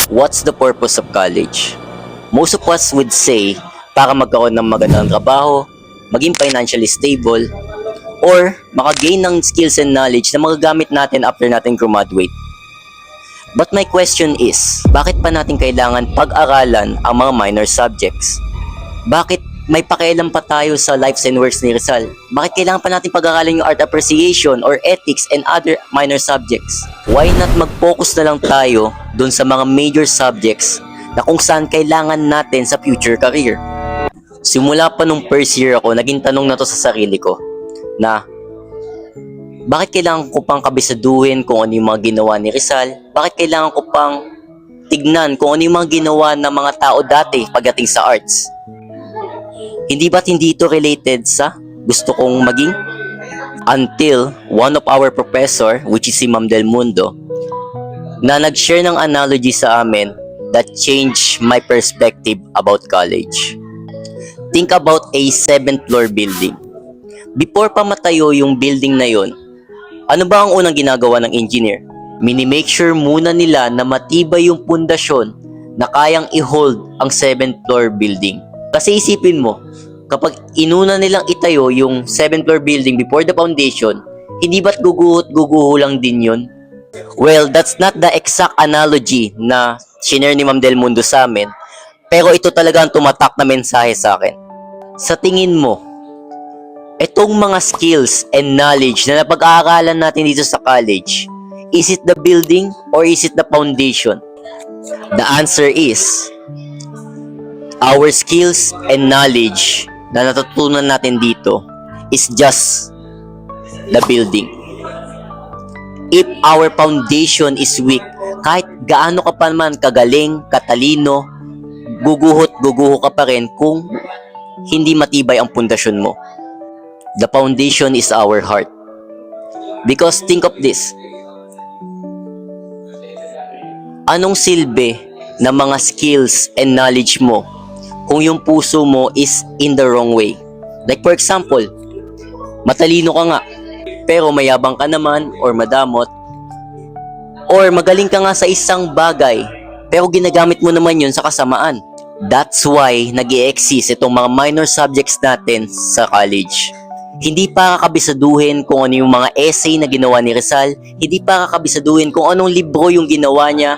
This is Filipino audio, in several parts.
What's the purpose of college? Most of us would say para magkaroon ng magandang trabaho, maging financially stable, or makagain ng skills and knowledge na magagamit natin after natin graduate. But my question is, bakit pa natin kailangan pag-aralan ang mga minor subjects? Bakit may pakialam pa tayo sa lives and works ni Rizal? Bakit kailangan pa natin pag-aralan yung art appreciation or ethics and other minor subjects? Why not mag-focus na lang tayo dun sa mga major subjects na kung saan kailangan natin sa future career? Simula pa nung first year ako, naging tanong na to sa sarili ko na bakit kailangan ko pang kabisaduhin kung ano yung mga ginawa ni Rizal? Bakit kailangan ko pang tignan kung ano yung mga ginawa ng mga tao dati pagdating sa arts? Hindi ba't hindi ito related sa gusto kong maging? Until one of our professor, which is si Ma'am Del Mundo, na nag-share ng analogy sa amin that changed my perspective about college. Think about a 7th floor building. Before pa matayo yung building na yon, ano ba ang unang ginagawa ng engineer? Mini-make sure muna nila na matibay yung pundasyon na kayang i-hold ang 7th floor building. Kasi isipin mo, kapag inuna nilang itayo yung 7th floor building before the foundation, hindi ba't guguho lang din yun? Well, that's not the exact analogy na shinare ni Ma'am Del Mundo sa amin, pero ito talaga ang tumatak na mensahe sa akin. Sa tingin mo, itong mga skills and knowledge na napag-aaralan natin dito sa college, is it the building or is it the foundation? The answer is, our skills and knowledge na natutunan natin dito is just the building. If our foundation is weak, kahit gaano ka pa naman kagaling, katalino, guguho ka pa rin kung hindi matibay ang pundasyon mo. The foundation is our heart. Because think of this. Anong silbi ng mga skills and knowledge mo kung yung puso mo is in the wrong way? Like for example, matalino ka nga, pero mayabang ka naman or madamot, or magaling ka nga sa isang bagay, pero ginagamit mo naman yun sa kasamaan. That's why nag-i-exist itong mga minor subjects natin sa college. Hindi para kabisaduhin kung ano yung mga essay na ginawa ni Rizal, hindi para kabisaduhin kung anong libro yung ginawa niya,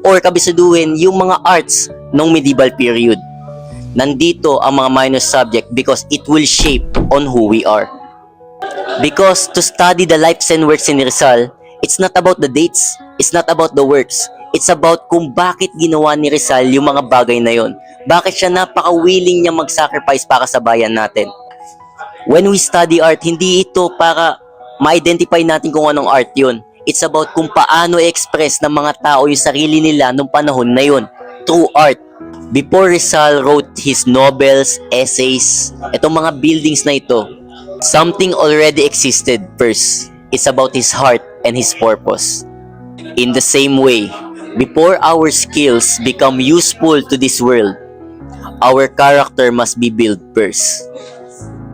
or kabisaduhin yung mga arts ng medieval period. Nandito ang mga minor subject because it will shape on who we are. Because to study the lives and works ni Rizal, it's not about the dates, it's not about the works, it's about kung bakit ginawa ni Rizal yung mga bagay na yon. Bakit siya napaka-willing niya mag-sacrifice para sa bayan natin. When we study art, hindi ito para ma-identify natin kung anong art yun. It's about kung paano i-express ng mga tao yung sarili nila nung panahon na yun, through art. Before Rizal wrote his novels, essays, itong mga buildings na ito, something already existed first. It's about his heart and his purpose. In the same way, before our skills become useful to this world, our character must be built first.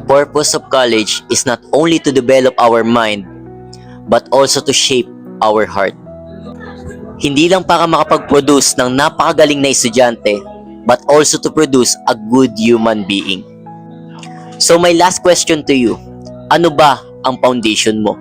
Purpose of college is not only to develop our mind, but also to shape our heart. Hindi lang para makapag-produce ng napakagaling na estudyante, but also to produce a good human being. So my last question to you, ano ba ang foundation mo?